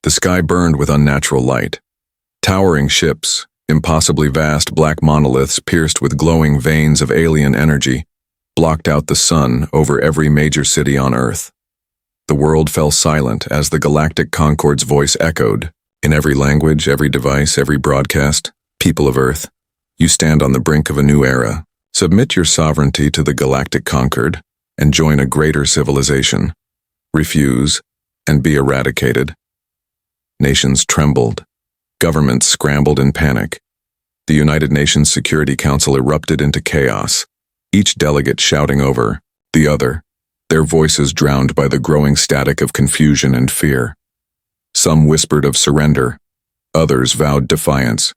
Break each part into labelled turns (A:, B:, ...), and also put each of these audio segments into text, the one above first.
A: The sky burned with unnatural light. Towering ships, impossibly vast black monoliths pierced with glowing veins of alien energy, blocked out the sun over every major city on Earth. The world fell silent as the Galactic Concorde's voice echoed. In every language, every device, every broadcast, people of Earth, you stand on the brink of a new era. Submit your sovereignty to the Galactic Concorde and join a greater civilization. Refuse and be eradicated. Nations trembled. Governments scrambled in panic. The United Nations Security Council erupted into chaos, each delegate shouting over the other, their voices drowned by the growing static of confusion and fear. Some whispered of surrender, others vowed defiance,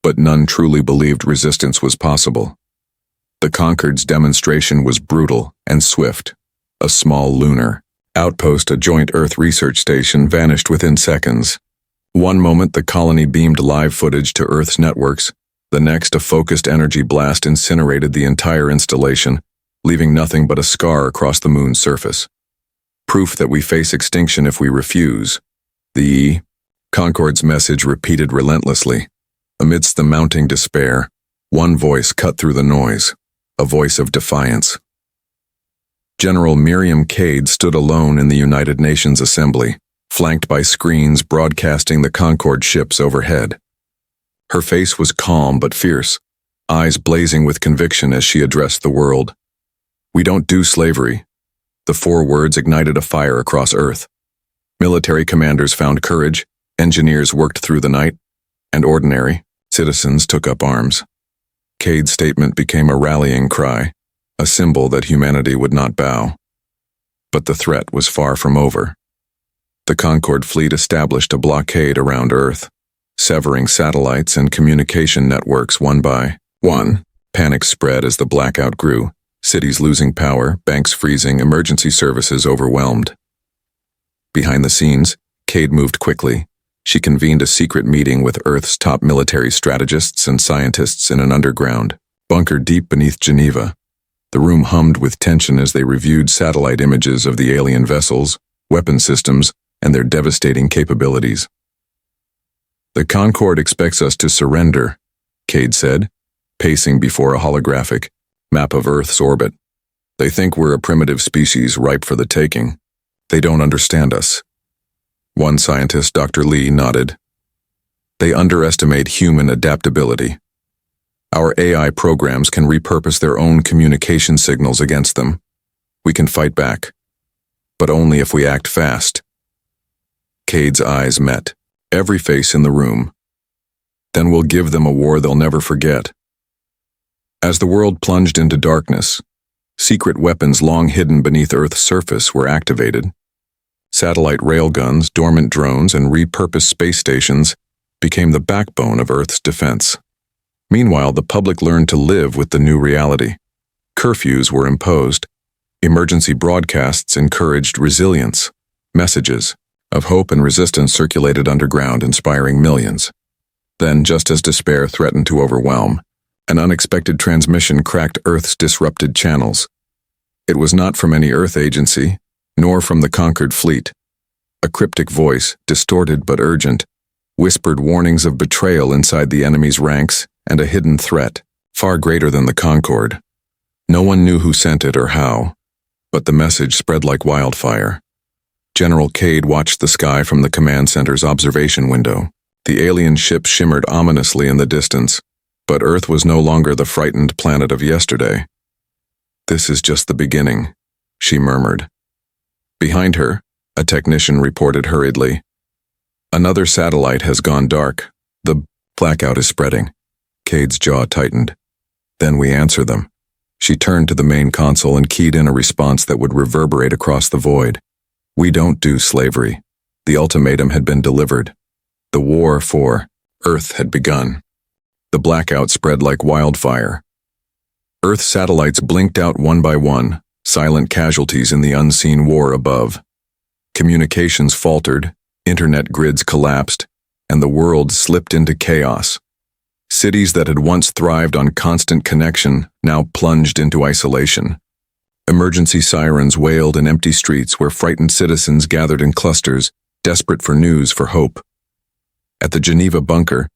A: but none truly believed resistance was possible. The Concorde's demonstration was brutal and swift. A small lunar outpost, a joint Earth research station, vanished within seconds. One moment the colony beamed live footage to Earth's networks, the next a focused energy blast incinerated the entire installation, leaving nothing but a scar across the moon's surface. Proof that we face extinction if we refuse. The Concorde's message repeated relentlessly. Amidst the mounting despair, one voice cut through the noise, a voice of defiance. General Miriam Cade stood alone in the United Nations Assembly, flanked by screens broadcasting the Concorde ships overhead. Her face was calm but fierce, eyes blazing with conviction as she addressed the world. "We don't do slavery." The 4 words ignited a fire across Earth. Military commanders found courage, engineers worked through the night, and ordinary citizens took up arms. Cade's statement became a rallying cry, a symbol that humanity would not bow. But the threat was far from over. The Concorde fleet established a blockade around Earth, severing satellites and communication networks one by one. Panic spread as the blackout grew, cities losing power, banks freezing, emergency services overwhelmed. Behind the scenes, Cade moved quickly. She convened a secret meeting with Earth's top military strategists and scientists in an underground bunker deep beneath Geneva. The room hummed with tension as they reviewed satellite images of the alien vessels, weapon systems, and their devastating capabilities. "The Concorde expects us to surrender," Cade said, pacing before a holographic map of Earth's orbit. "They think we're a primitive species ripe for the taking. They don't understand us." One scientist, Dr. Lee, nodded. "They underestimate human adaptability. Our AI programs can repurpose their own communication signals against them. We can fight back, but only if we act fast." Cade's eyes met, every face in the room. "Then we'll give them a war they'll never forget." As the world plunged into darkness, secret weapons long hidden beneath Earth's surface were activated. Satellite railguns, dormant drones, and repurposed space stations became the backbone of Earth's defense. Meanwhile, the public learned to live with the new reality. Curfews were imposed. Emergency broadcasts encouraged resilience. Messages of hope and resistance circulated underground, inspiring millions. Then, just as despair threatened to overwhelm, an unexpected transmission cracked Earth's disrupted channels. It was not from any Earth agency, nor from the Concorde fleet. A cryptic voice, distorted but urgent, whispered warnings of betrayal inside the enemy's ranks and a hidden threat, far greater than the Concorde. No one knew who sent it or how, but the message spread like wildfire. General Cade watched the sky from the command center's observation window. The alien ship shimmered ominously in the distance, but Earth was no longer the frightened planet of yesterday. "This is just the beginning," she murmured. Behind her, a technician reported hurriedly. "Another satellite has gone dark. The blackout is spreading." Cade's jaw tightened. "Then we answer them." She turned to the main console and keyed in a response that would reverberate across the void. "We don't do slavery." The ultimatum had been delivered. The war for Earth had begun. The blackout spread like wildfire. Earth satellites blinked out one by one, silent casualties in the unseen war above. Communications faltered, internet grids collapsed, and the world slipped into chaos. Cities that had once thrived on constant connection now plunged into isolation. Emergency sirens wailed in empty streets where frightened citizens gathered in clusters, desperate for news, for hope. At the Geneva bunker,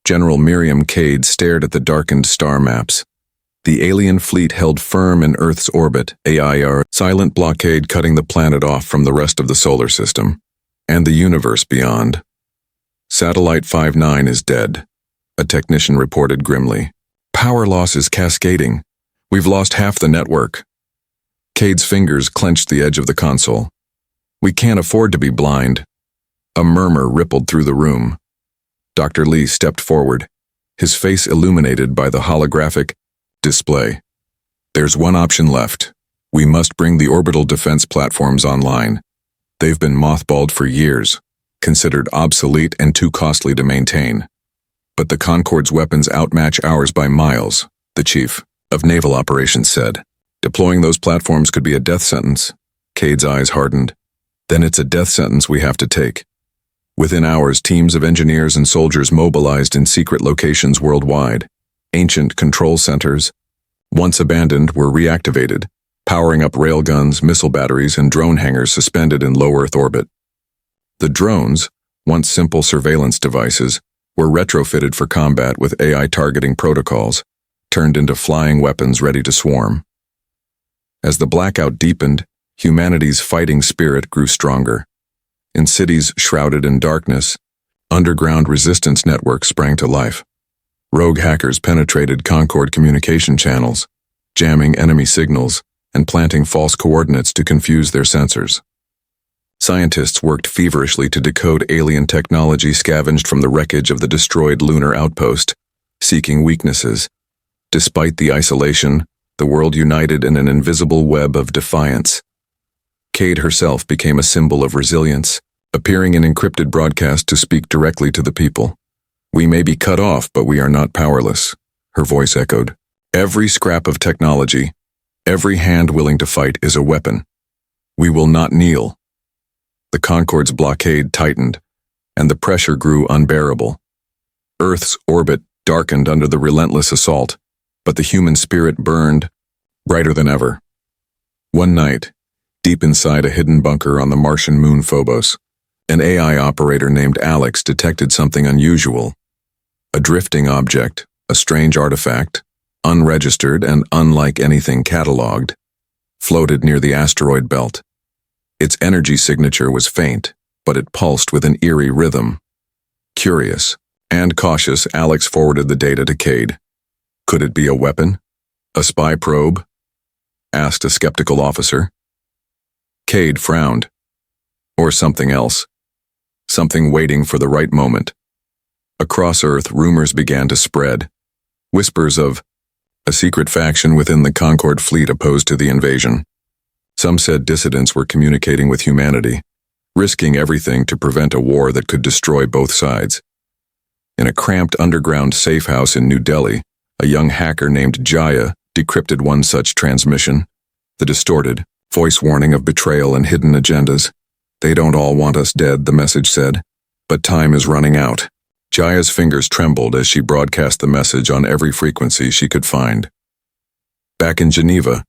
A: General Miriam Cade stared at the darkened star maps. The alien fleet held firm in Earth's orbit, AIR, silent blockade cutting the planet off from the rest of the solar system, and the universe beyond. Satellite 59 is dead, a technician reported grimly. Power loss is cascading. We've lost half the network. Cade's fingers clenched the edge of the console. We can't afford to be blind. A murmur rippled through the room. Dr. Lee stepped forward, his face illuminated by the holographic display. There's one option left. We must bring the orbital defense platforms online. They've been mothballed for years, considered obsolete and too costly to maintain. But the Concorde's weapons outmatch ours by miles, the chief of naval operations said. Deploying those platforms could be a death sentence. Cade's eyes hardened. Then it's a death sentence we have to take. Within hours, teams of engineers and soldiers mobilized in secret locations worldwide. Ancient control centers, once abandoned, were reactivated, powering up railguns, missile batteries, and drone hangars suspended in low Earth orbit. The drones, once simple surveillance devices, were retrofitted for combat with AI targeting protocols, turned into flying weapons ready to swarm. As the blackout deepened, humanity's fighting spirit grew stronger. In cities shrouded in darkness, underground resistance networks sprang to life. Rogue hackers penetrated Concorde communication channels, jamming enemy signals and planting false coordinates to confuse their sensors. Scientists worked feverishly to decode alien technology scavenged from the wreckage of the destroyed lunar outpost, seeking weaknesses. Despite the isolation, the world united in an invisible web of defiance. Cade herself became a symbol of resilience, appearing in encrypted broadcasts to speak directly to the people. We may be cut off, but we are not powerless, her voice echoed. Every scrap of technology, every hand willing to fight is a weapon. We will not kneel. The Concorde's blockade tightened, and the pressure grew unbearable. Earth's orbit darkened under the relentless assault, but the human spirit burned, brighter than ever. One night, deep inside a hidden bunker on the Martian moon Phobos, an AI operator named Alex detected something unusual. A drifting object, a strange artifact, unregistered and unlike anything cataloged, floated near the asteroid belt. Its energy signature was faint, but it pulsed with an eerie rhythm. Curious and cautious, Alex forwarded the data to Cade. Could it be a weapon? A spy probe? Asked a skeptical officer. Cade frowned. Or something else. Something waiting for the right moment. Across Earth, rumors began to spread. Whispers of a secret faction within the Concorde fleet opposed to the invasion. Some said dissidents were communicating with humanity, risking everything to prevent a war that could destroy both sides. In a cramped underground safe house in New Delhi, a young hacker named Jaya decrypted one such transmission. The distorted, voice warning of betrayal and hidden agendas. They don't all want us dead, the message said, but time is running out. Jaya's fingers trembled as she broadcast the message on every frequency she could find. Back in Geneva,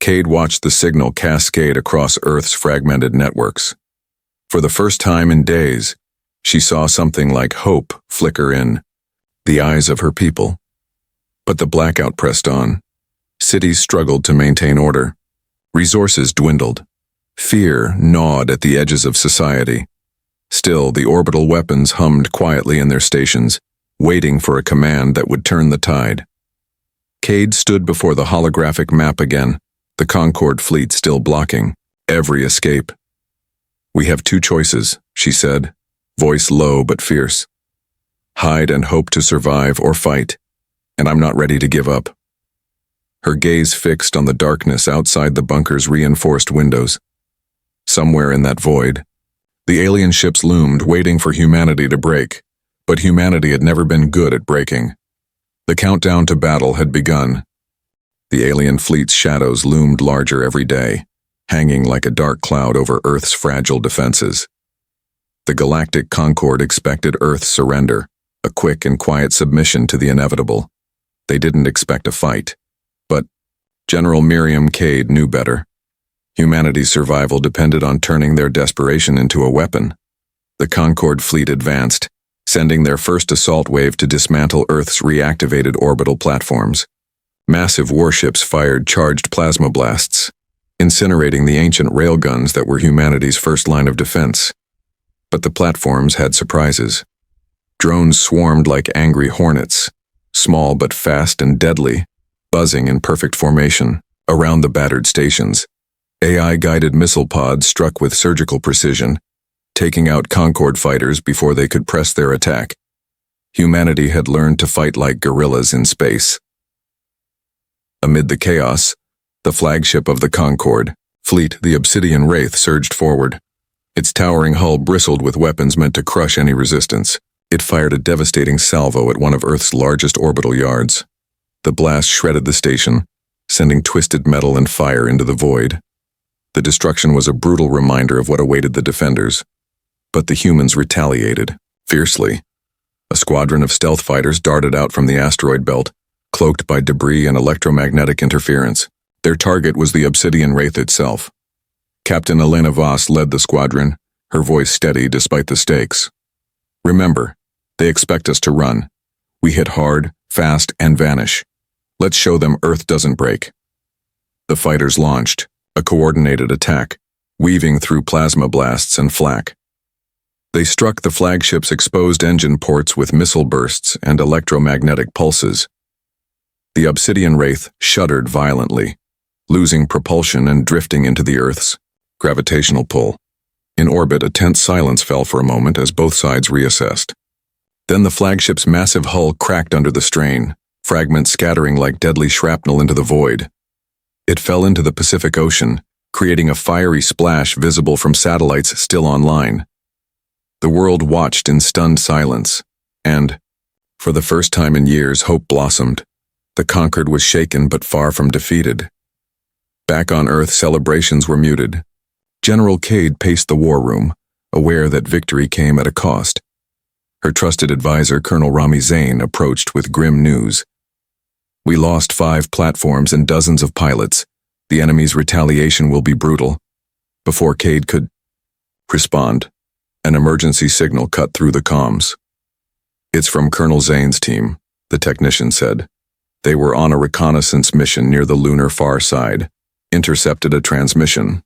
A: Cade watched the signal cascade across Earth's fragmented networks. For the first time in days, she saw something like hope flicker in the eyes of her people. But the blackout pressed on. Cities struggled to maintain order. Resources dwindled. Fear gnawed at the edges of society. Still, the orbital weapons hummed quietly in their stations, waiting for a command that would turn the tide. Cade stood before the holographic map again, the Concorde fleet still blocking every escape. We have two choices, she said, voice low but fierce. Hide and hope to survive or fight, and I'm not ready to give up. Her gaze fixed on the darkness outside the bunker's reinforced windows. Somewhere in that void, the alien ships loomed, waiting for humanity to break, but humanity had never been good at breaking. The countdown to battle had begun. The alien fleet's shadows loomed larger every day, hanging like a dark cloud over Earth's fragile defenses. The Galactic Concorde expected Earth's surrender, a quick and quiet submission to the inevitable. They didn't expect a fight, but General Miriam Cade knew better. Humanity's survival depended on turning their desperation into a weapon. The Concorde fleet advanced, sending their first assault wave to dismantle Earth's reactivated orbital platforms. Massive warships fired charged plasma blasts, incinerating the ancient railguns that were humanity's first line of defense. But the platforms had surprises. Drones swarmed like angry hornets, small but fast and deadly, buzzing in perfect formation around the battered stations. AI-guided missile pods struck with surgical precision, taking out Concorde fighters before they could press their attack. Humanity had learned to fight like guerrillas in space. Amid the chaos, the flagship of the Concorde fleet, the Obsidian Wraith, surged forward. Its towering hull bristled with weapons meant to crush any resistance. It fired a devastating salvo at one of Earth's largest orbital yards. The blast shredded the station, sending twisted metal and fire into the void. The destruction was a brutal reminder of what awaited the defenders. But the humans retaliated, fiercely. A squadron of stealth fighters darted out from the asteroid belt, cloaked by debris and electromagnetic interference. Their target was the Obsidian Wraith itself. Captain Elena Voss led the squadron, her voice steady despite the stakes. "Remember, they expect us to run. We hit hard, fast, and vanish. Let's show them Earth doesn't break." The fighters launched, a coordinated attack, weaving through plasma blasts and flak. They struck the flagship's exposed engine ports with missile bursts and electromagnetic pulses. The Obsidian Wraith shuddered violently, losing propulsion and drifting into the Earth's gravitational pull. In orbit, a tense silence fell for a moment as both sides reassessed. Then the flagship's massive hull cracked under the strain, fragments scattering like deadly shrapnel into the void. It fell into the Pacific Ocean, creating a fiery splash visible from satellites still online. The world watched in stunned silence, and, for the first time in years, hope blossomed. The conquered was shaken but far from defeated. Back on Earth, celebrations were muted. General Cade paced the war room, aware that victory came at a cost. Her trusted advisor, Colonel Rami Zain, approached with grim news. "We lost 5 platforms and dozens of pilots. The enemy's retaliation will be brutal." Before Cade could respond, an emergency signal cut through the comms. "It's from Colonel Zane's team," the technician said. "They were on a reconnaissance mission near the lunar far side. Intercepted a transmission."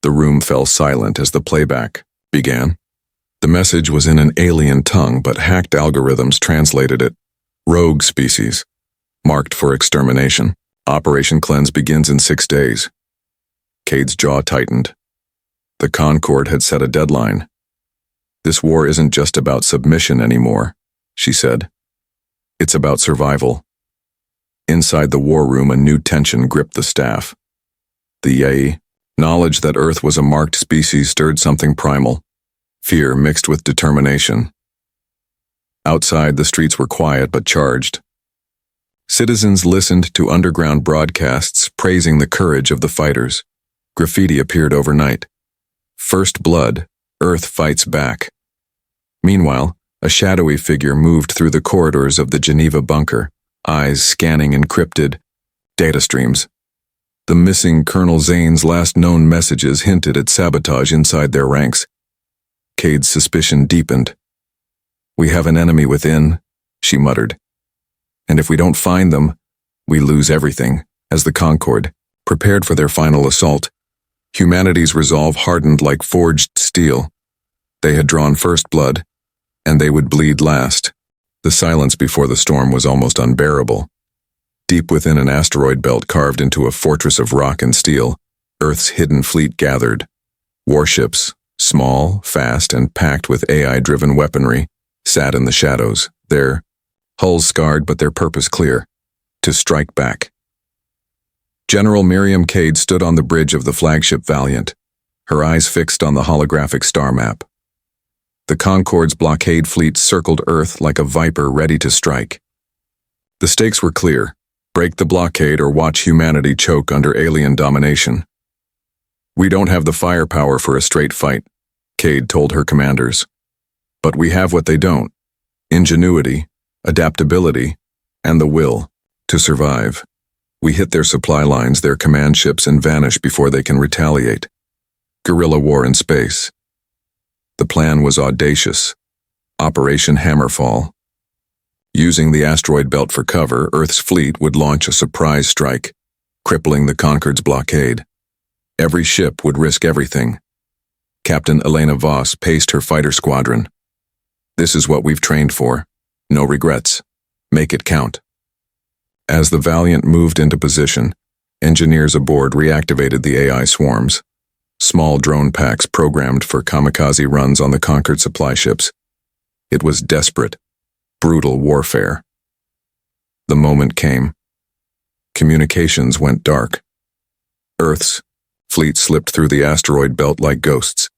A: The room fell silent as the playback began. The message was in an alien tongue, but hacked algorithms translated it. "Rogue species. Marked for extermination. Operation Cleanse begins in 6 days." Cade's jaw tightened. The Concorde had set a deadline. "This war isn't just about submission anymore," she said. "It's about survival." Inside the war room, a new tension gripped the staff. The knowledge that Earth was a marked species stirred something primal, fear mixed with determination. Outside, the streets were quiet but charged. Citizens listened to underground broadcasts praising the courage of the fighters. Graffiti appeared overnight. "First blood, Earth fights back." Meanwhile, a shadowy figure moved through the corridors of the Geneva bunker, eyes scanning encrypted data streams. The missing Colonel Zane's last known messages hinted at sabotage inside their ranks. Cade's suspicion deepened. "We have an enemy within," she muttered. "And if we don't find them, we lose everything." As the Concorde prepared for their final assault, humanity's resolve hardened like forged steel. They had drawn first blood, and they would bleed last. The silence before the storm was almost unbearable. Deep within an asteroid belt carved into a fortress of rock and steel, Earth's hidden fleet gathered. Warships, small, fast, and packed with AI-driven weaponry, sat in the shadows, their hulls scarred but their purpose clear: to strike back. General Miriam Cade stood on the bridge of the flagship Valiant, her eyes fixed on the holographic star map. The Concorde's blockade fleet circled Earth like a viper ready to strike. The stakes were clear: break the blockade or watch humanity choke under alien domination. "We don't have the firepower for a straight fight," Cade told her commanders. "But we have what they don't: ingenuity, adaptability, and the will to survive. We hit their supply lines, their command ships, and vanish before they can retaliate. Guerrilla war in space." The plan was audacious. Operation Hammerfall. Using the asteroid belt for cover, Earth's fleet would launch a surprise strike, crippling the Concord's blockade. Every ship would risk everything. Captain Elena Voss paced her fighter squadron. This is what we've trained for. No regrets. Make it count. As the Valiant moved into position, engineers aboard reactivated the AI swarms. Small drone packs programmed for kamikaze runs on the Concorde supply ships. It was desperate, brutal warfare. The moment came. Communications went dark. Earth's fleet slipped through the asteroid belt like ghosts.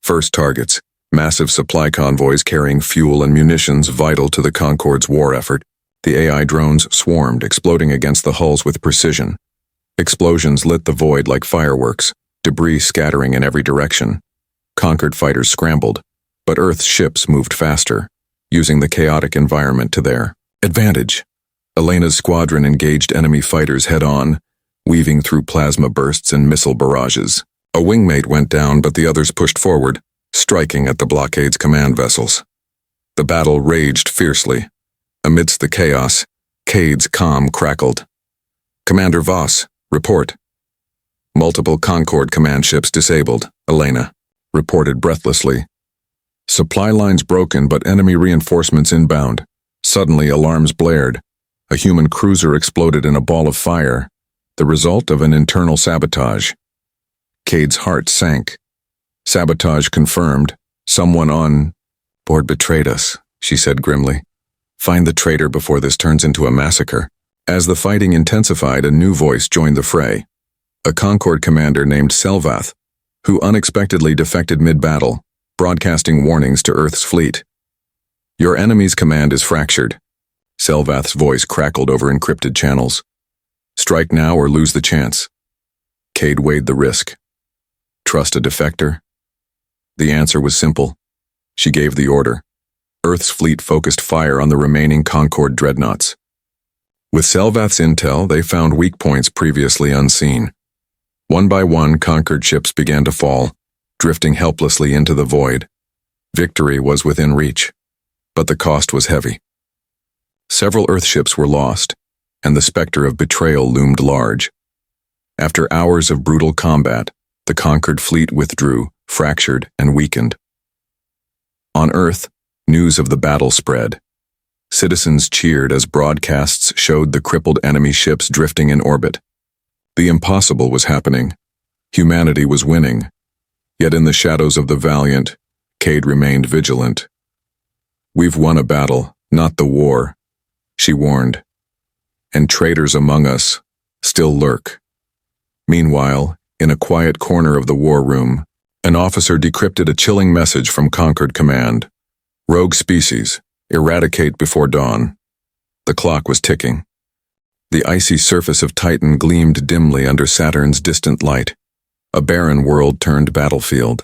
A: First targets, massive supply convoys carrying fuel and munitions vital to the Concorde's war effort. The AI drones swarmed, exploding against the hulls with precision. Explosions lit the void like fireworks, debris scattering in every direction. Concorde fighters scrambled, but Earth's ships moved faster, using the chaotic environment to their advantage. Elena's squadron engaged enemy fighters head-on, weaving through plasma bursts and missile barrages. A wingmate went down, but the others pushed forward, striking at the blockade's command vessels. The battle raged fiercely. Amidst the chaos, Cade's comm crackled. "Commander Voss, report." "Multiple Concorde command ships disabled," Elena reported breathlessly. "Supply lines broken, but enemy reinforcements inbound." Suddenly, alarms blared. A human cruiser exploded in a ball of fire, the result of an internal sabotage. Cade's heart sank. Sabotage confirmed. Someone on board betrayed us, she said grimly. "Find the traitor before this turns into a massacre." As the fighting intensified, a new voice joined the fray. A Concorde commander named Selvath, who unexpectedly defected mid-battle, broadcasting warnings to Earth's fleet. "Your enemy's command is fractured." Selvath's voice crackled over encrypted channels. "Strike now or lose the chance." Cade weighed the risk. Trust a defector? The answer was simple. She gave the order. Earth's fleet focused fire on the remaining Concorde dreadnoughts. With Selvath's intel, they found weak points previously unseen. One by one, Concorde ships began to fall, drifting helplessly into the void. Victory was within reach, but the cost was heavy. Several Earthships were lost, and the specter of betrayal loomed large. After hours of brutal combat, the Concorde fleet withdrew, fractured and weakened. On Earth, news of the battle spread. Citizens cheered as broadcasts showed the crippled enemy ships drifting in orbit. The impossible was happening. Humanity was winning. Yet in the shadows of the Valiant, Cade remained vigilant. "We've won a battle, not the war," she warned. "And traitors among us still lurk." Meanwhile, in a quiet corner of the war room, an officer decrypted a chilling message from Concorde Command. "Rogue species, eradicate before dawn." The clock was ticking. The icy surface of Titan gleamed dimly under Saturn's distant light. A barren world turned battlefield.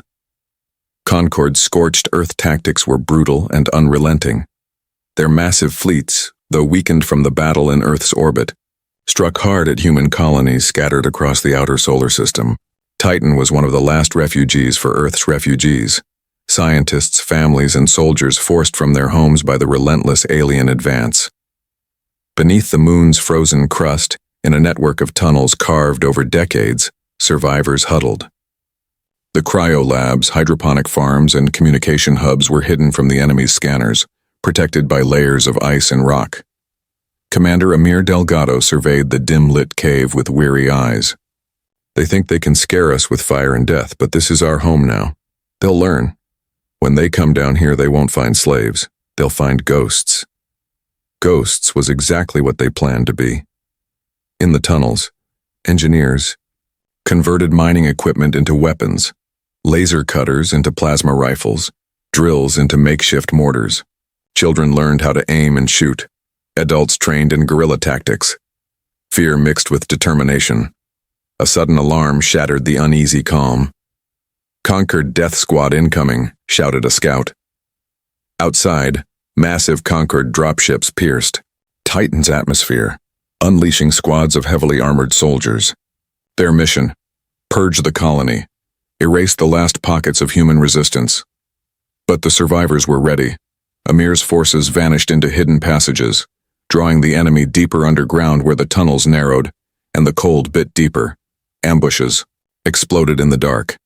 A: Concorde's scorched Earth tactics were brutal and unrelenting. Their massive fleets, though weakened from the battle in Earth's orbit, struck hard at human colonies scattered across the outer solar system. Titan was one of the last refugees for Earth's refugees. Scientists, families, and soldiers forced from their homes by the relentless alien advance. Beneath the moon's frozen crust, in a network of tunnels carved over decades, survivors huddled. The cryolabs, hydroponic farms, and communication hubs were hidden from the enemy's scanners, protected by layers of ice and rock. Commander Amir Delgado surveyed the dim-lit cave with weary eyes. "They think they can scare us with fire and death, but this is our home now. They'll learn. When they come down here, they won't find slaves. They'll find ghosts." Ghosts was exactly what they planned to be. In the tunnels, engineers converted mining equipment into weapons, laser cutters into plasma rifles, drills into makeshift mortars. Children learned how to aim and shoot. Adults trained in guerrilla tactics. Fear mixed with determination. A sudden alarm shattered the uneasy calm. "Concorde Death Squad incoming," shouted a scout. Outside, massive Concorde dropships pierced Titan's atmosphere, unleashing squads of heavily armored soldiers. Their mission: purge the colony, erase the last pockets of human resistance. But the survivors were ready. Amir's forces vanished into hidden passages, drawing the enemy deeper underground where the tunnels narrowed, and the cold bit deeper. Ambushes exploded in the dark.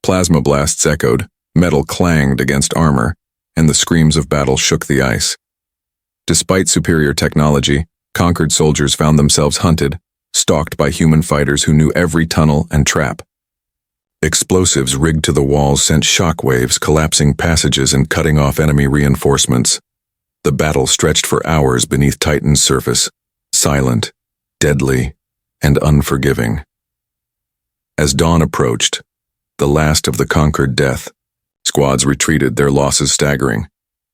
A: Plasma blasts echoed, metal clanged against armor, and the screams of battle shook the ice. Despite superior technology, conquered soldiers found themselves hunted, stalked by human fighters who knew every tunnel and trap. Explosives rigged to the walls sent shockwaves, collapsing passages and cutting off enemy reinforcements. The battle stretched for hours beneath Titan's surface, silent, deadly, and unforgiving. As dawn approached, the last of the conquered death, squads retreated, their losses staggering.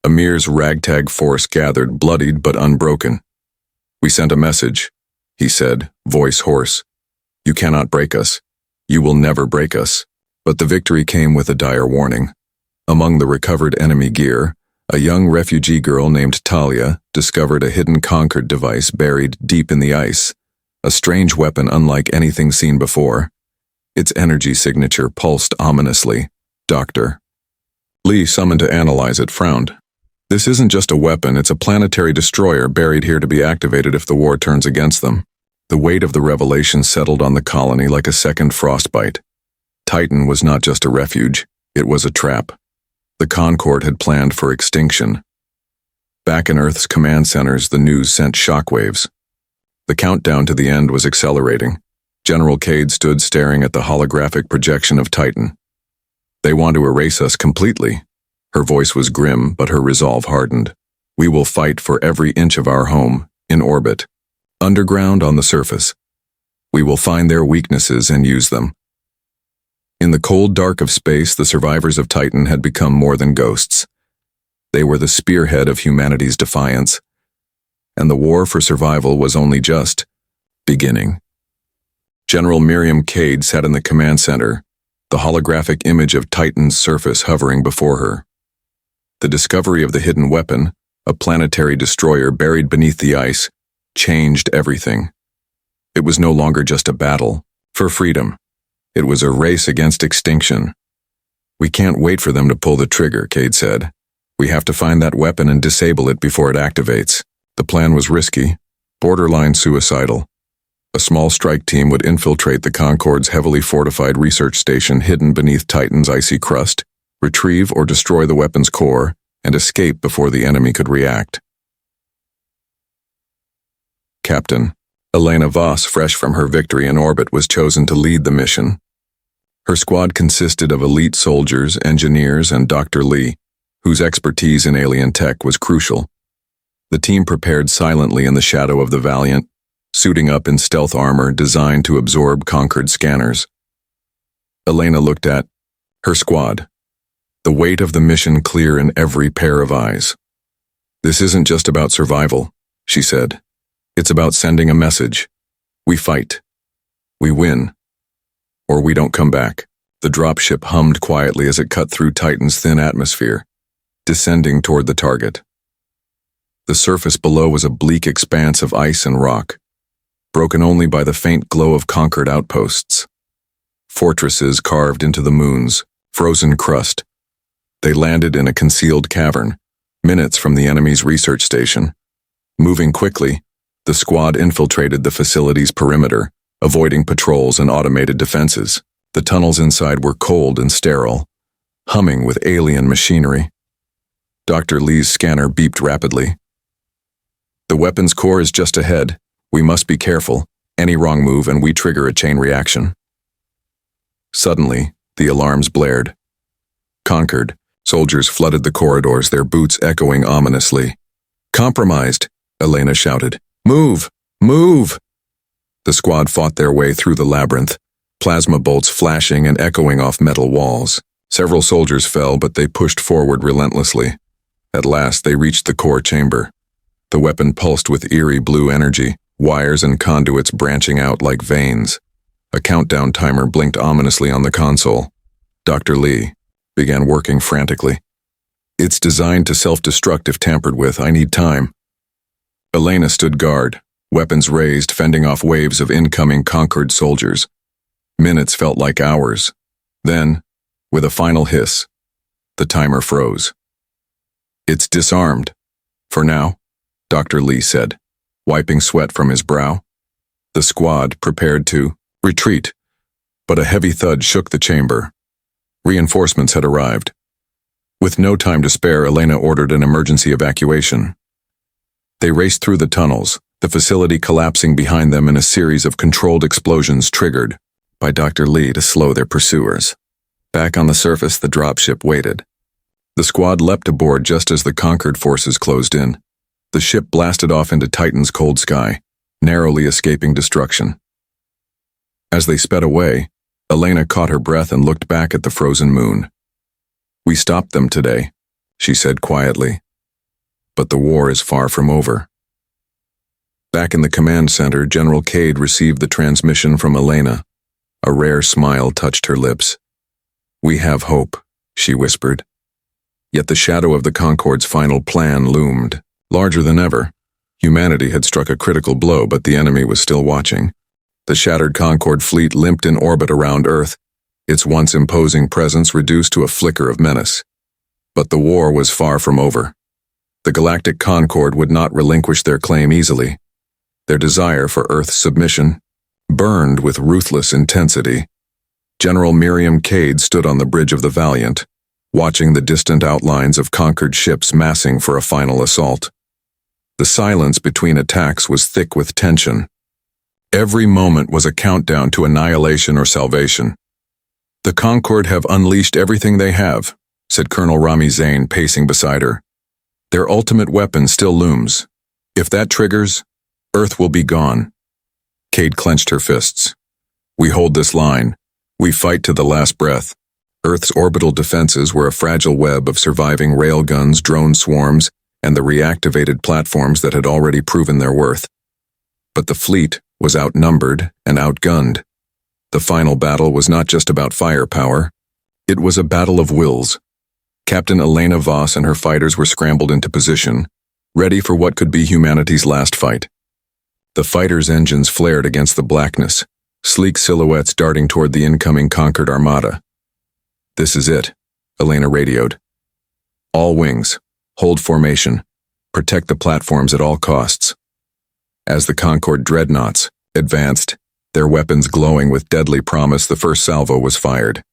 A: Amir's ragtag force gathered, bloodied but unbroken. "We sent a message," he said, voice hoarse. "You cannot break us. You will never break us." But the victory came with a dire warning. Among the recovered enemy gear, a young refugee girl named Talia discovered a hidden conquered device buried deep in the ice, a strange weapon unlike anything seen before. Its energy signature pulsed ominously. Dr. Lee, summoned to analyze it, frowned. "This isn't just a weapon, it's a planetary destroyer buried here to be activated if the war turns against them." The weight of the revelation settled on the colony like a second frostbite. Titan was not just a refuge, it was a trap. The Concord had planned for extinction. Back in Earth's command centers, the news sent shockwaves. The countdown to the end was accelerating. General Cade stood staring at the holographic projection of Titan. "They want to erase us completely." Her voice was grim, but her resolve hardened. "We will fight for every inch of our home, in orbit, underground, on the surface. We will find their weaknesses and use them." In the cold dark of space, the survivors of Titan had become more than ghosts. They were the spearhead of humanity's defiance, and the war for survival was only just beginning. General Miriam Cade sat in the command center, the holographic image of Titan's surface hovering before her. The discovery of the hidden weapon, a planetary destroyer buried beneath the ice, changed everything. It was no longer just a battle for freedom. It was a race against extinction. "We can't wait for them to pull the trigger," Cade said. "We have to find that weapon and disable it before it activates." The plan was risky, borderline suicidal. A small strike team would infiltrate the Concord's heavily fortified research station hidden beneath Titan's icy crust, retrieve or destroy the weapon's core, and escape before the enemy could react. Captain Elena Voss, fresh from her victory in orbit, was chosen to lead the mission. Her squad consisted of elite soldiers, engineers, and Dr. Lee, whose expertise in alien tech was crucial. The team prepared silently in the shadow of the Valiant, suiting up in stealth armor designed to absorb Concord scanners. Elena looked at her squad, the weight of the mission clear in every pair of eyes. "This isn't just about survival," she said. "It's about sending a message. We fight. We win. Or we don't come back." The dropship hummed quietly as it cut through Titan's thin atmosphere, descending toward the target. The surface below was a bleak expanse of ice and rock, broken only by the faint glow of conquered outposts. Fortresses carved into the moon's frozen crust. They landed in a concealed cavern, minutes from the enemy's research station. Moving quickly, the squad infiltrated the facility's perimeter, avoiding patrols and automated defenses. The tunnels inside were cold and sterile, humming with alien machinery. Dr. Lee's scanner beeped rapidly. "The weapon's core is just ahead. We must be careful. Any wrong move and we trigger a chain reaction." Suddenly, the alarms blared. Conquered, soldiers flooded the corridors, their boots echoing ominously. "Compromised," Elena shouted. "Move! Move!" The squad fought their way through the labyrinth, plasma bolts flashing and echoing off metal walls. Several soldiers fell, but they pushed forward relentlessly. At last, they reached the core chamber. The weapon pulsed with eerie blue energy, wires and conduits branching out like veins. A countdown timer blinked ominously on the console. Dr. Lee began working frantically. "It's designed to self-destruct if tampered with. I need time." Elena stood guard, weapons raised, fending off waves of incoming Concord soldiers. Minutes felt like hours. Then, with a final hiss, The timer froze. "It's disarmed. For now," Dr. Lee said, wiping sweat from his brow. The squad prepared to retreat, but a heavy thud shook the chamber. Reinforcements had arrived. With no time to spare, Elena ordered an emergency evacuation. They raced through the tunnels, the facility collapsing behind them in a series of controlled explosions triggered by Dr. Lee to slow their pursuers. Back on the surface, the dropship waited. The squad leapt aboard just as the conquered forces closed in. The ship blasted off into Titan's cold sky, narrowly escaping destruction. As they sped away, Elena caught her breath and looked back at the frozen moon. "We stopped them today," she said quietly. "But the war is far from over." Back in the command center, General Cade received the transmission from Elena. A rare smile touched her lips. "We have hope," she whispered. Yet the shadow of the Concorde's final plan loomed, larger than ever. Humanity had struck a critical blow, but the enemy was still watching. The shattered Concorde fleet limped in orbit around Earth, its once imposing presence reduced to a flicker of menace. But the war was far from over. The Galactic Concorde would not relinquish their claim easily. Their desire for Earth's submission burned with ruthless intensity. General Miriam Cade stood on the bridge of the Valiant, watching the distant outlines of conquered ships massing for a final assault. The silence between attacks was thick with tension. Every moment was a countdown to annihilation or salvation. "The Concorde have unleashed everything they have," said Colonel Rami Zain, pacing beside her. "Their ultimate weapon still looms. If that triggers, Earth will be gone." Cade clenched her fists. "We hold this line. We fight to the last breath." Earth's orbital defenses were a fragile web of surviving railguns, drone swarms, and the reactivated platforms that had already proven their worth. But the fleet was outnumbered and outgunned. The final battle was not just about firepower. It was a battle of wills. Captain Elena Voss and her fighters were scrambled into position, ready for what could be humanity's last fight. The fighters' engines flared against the blackness, sleek silhouettes darting toward the incoming conquered armada. "This is it," Elena radioed. "All wings, hold formation. Protect the platforms at all costs." As the Concorde dreadnoughts advanced, their weapons glowing with deadly promise, the first salvo was fired.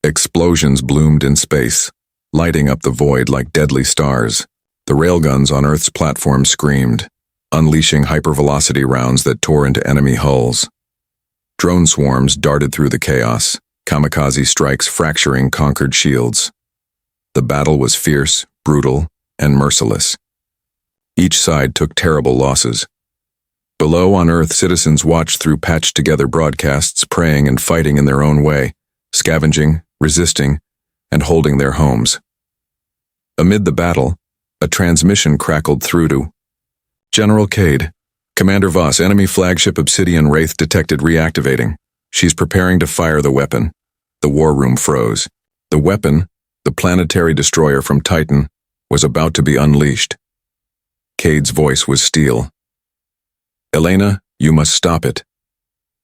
A: Explosions bloomed in space, lighting up the void like deadly stars. The railguns on Earth's platform screamed, unleashing hypervelocity rounds that tore into enemy hulls. Drone swarms darted through the chaos, kamikaze strikes fracturing conquered shields. The battle was fierce, brutal, and merciless. Each side took terrible losses. Below on Earth, citizens watched through patched-together broadcasts, praying and fighting in their own way, scavenging, resisting, and holding their homes. Amid the battle, a transmission crackled through to General Cade. "Commander Voss, enemy flagship Obsidian Wraith detected reactivating. She's preparing to fire the weapon." The war room froze. The weapon, the planetary destroyer from Titan, was about to be unleashed. Cade's voice was steel. "Elena, you must stop it."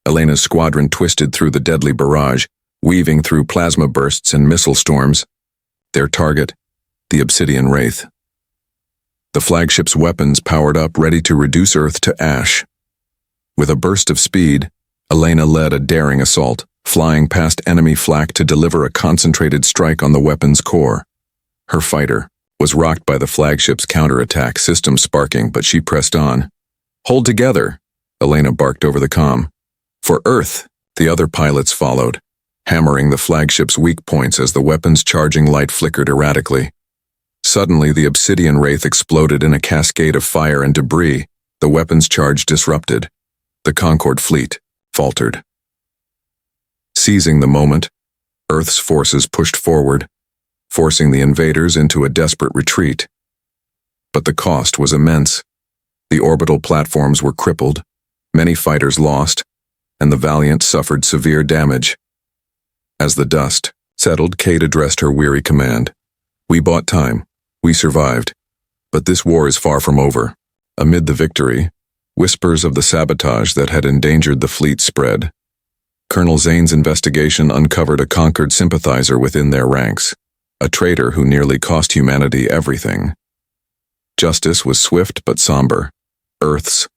A: Elena's squadron twisted through the deadly barrage, weaving through plasma bursts and missile storms. Their target, the Obsidian Wraith. The flagship's weapons powered up, ready to reduce Earth to ash. With a burst of speed, Elena led a daring assault, flying past enemy flak to deliver a concentrated strike on the weapon's core. Her fighter was rocked by the flagship's counterattack system sparking, but she pressed on. "Hold together," Elena barked over the comm. "For Earth," the other pilots followed, hammering the flagship's weak points as the weapon's charging light flickered erratically. Suddenly, the Obsidian Wraith exploded in a cascade of fire and debris, the weapon's charge disrupted. The Concorde fleet faltered. Seizing the moment, Earth's forces pushed forward, forcing the invaders into a desperate retreat. But the cost was immense. The orbital platforms were crippled, many fighters lost, and the Valiant suffered severe damage. As the dust settled, Cade addressed her weary command. "We bought time. We survived. But this war is far from over." Amid the victory, whispers of the sabotage that had endangered the fleet spread. Colonel Zane's investigation uncovered a conquered sympathizer within their ranks. a traitor who nearly cost humanity everything. Justice was swift but somber. Earth's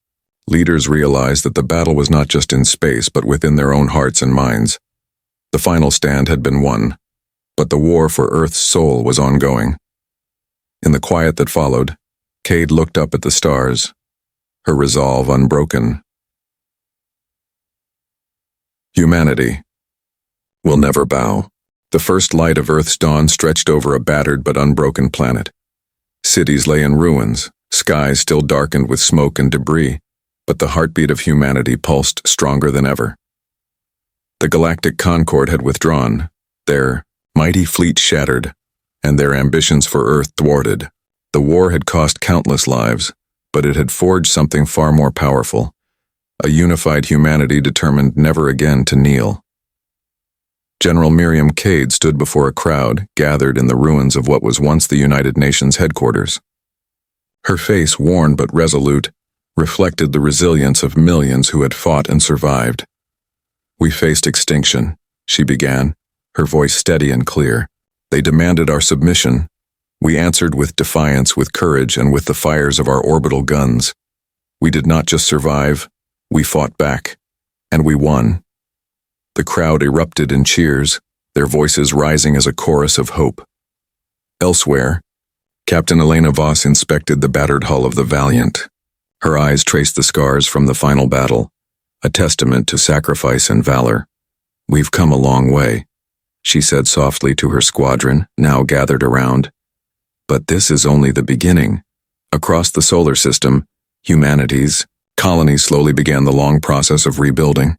A: leaders realized that the battle was not just in space but within their own hearts and minds. The final stand had been won, but the war for Earth's soul was ongoing. In the quiet that followed, Cade looked up at the stars, her resolve unbroken. Humanity will never bow. The first light of Earth's dawn stretched over a battered but unbroken planet. Cities lay in ruins, skies still darkened with smoke and debris, but the heartbeat of humanity pulsed stronger than ever. The Galactic Concord had withdrawn, their mighty fleet shattered, and their ambitions for Earth thwarted. The war had cost countless lives, but it had forged something far more powerful, a unified humanity determined never again to kneel. General Miriam Cade stood before a crowd gathered in the ruins of what was once the United Nations headquarters. Her face, worn but resolute, reflected the resilience of millions who had fought and survived. "We faced extinction," she began, her voice steady and clear. "They demanded our submission. We answered with defiance, with courage, and with the fires of our orbital guns. We did not just survive, we fought back, and we won." The crowd erupted in cheers, their voices rising as a chorus of hope. Elsewhere, Captain Elena Voss inspected the battered hull of the Valiant. Her eyes traced the scars from the final battle, a testament to sacrifice and valor. "We've come a long way," she said softly to her squadron, now gathered around. "But this is only the beginning." Across the solar system, humanity's colonies slowly began the long process of rebuilding.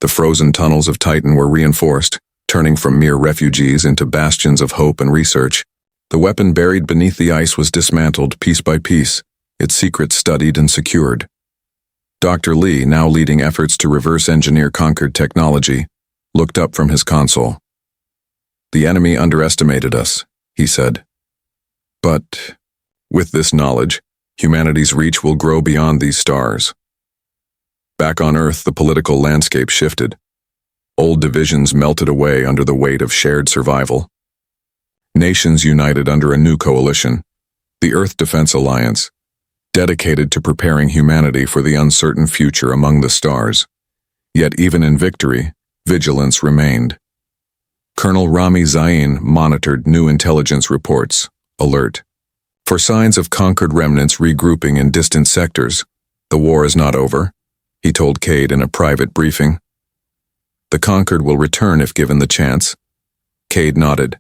A: The frozen tunnels of Titan were reinforced, turning from mere refugees into bastions of hope and research. The weapon buried beneath the ice was dismantled piece by piece, its secrets studied and secured. Dr. Lee, now leading efforts to reverse engineer conquered technology, looked up from his console. "The enemy underestimated us," he said. "But with this knowledge, humanity's reach will grow beyond these stars." Back on Earth, the political landscape shifted. Old divisions melted away under the weight of shared survival. Nations united under a new coalition, the Earth Defense Alliance, dedicated to preparing humanity for the uncertain future among the stars. Yet even in victory, vigilance remained. Colonel Rami Zain monitored new intelligence reports, alert for signs of conquered remnants regrouping in distant sectors. "The war is not over," he told Cade in a private briefing. "The conquered will return if given the chance." Cade nodded.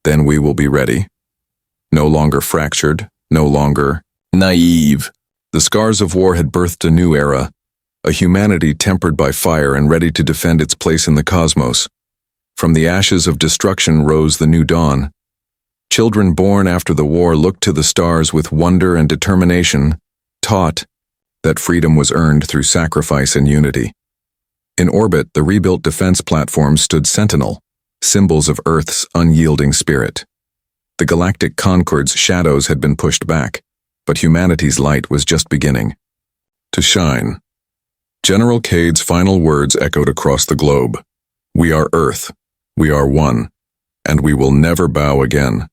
A: "Then we will be ready. No longer fractured, no longer naive." The scars of war had birthed a new era, a humanity tempered by fire and ready to defend its place in the cosmos. From the ashes of destruction rose the new dawn. Children born after the war looked to the stars with wonder and determination, taught that freedom was earned through sacrifice and unity. In orbit, the rebuilt defense platforms stood sentinel, symbols of Earth's unyielding spirit. The Galactic Concord's shadows had been pushed back, but humanity's light was just beginning to shine. General Cade's final words echoed across the globe. "We are Earth, we are one, and we will never bow again."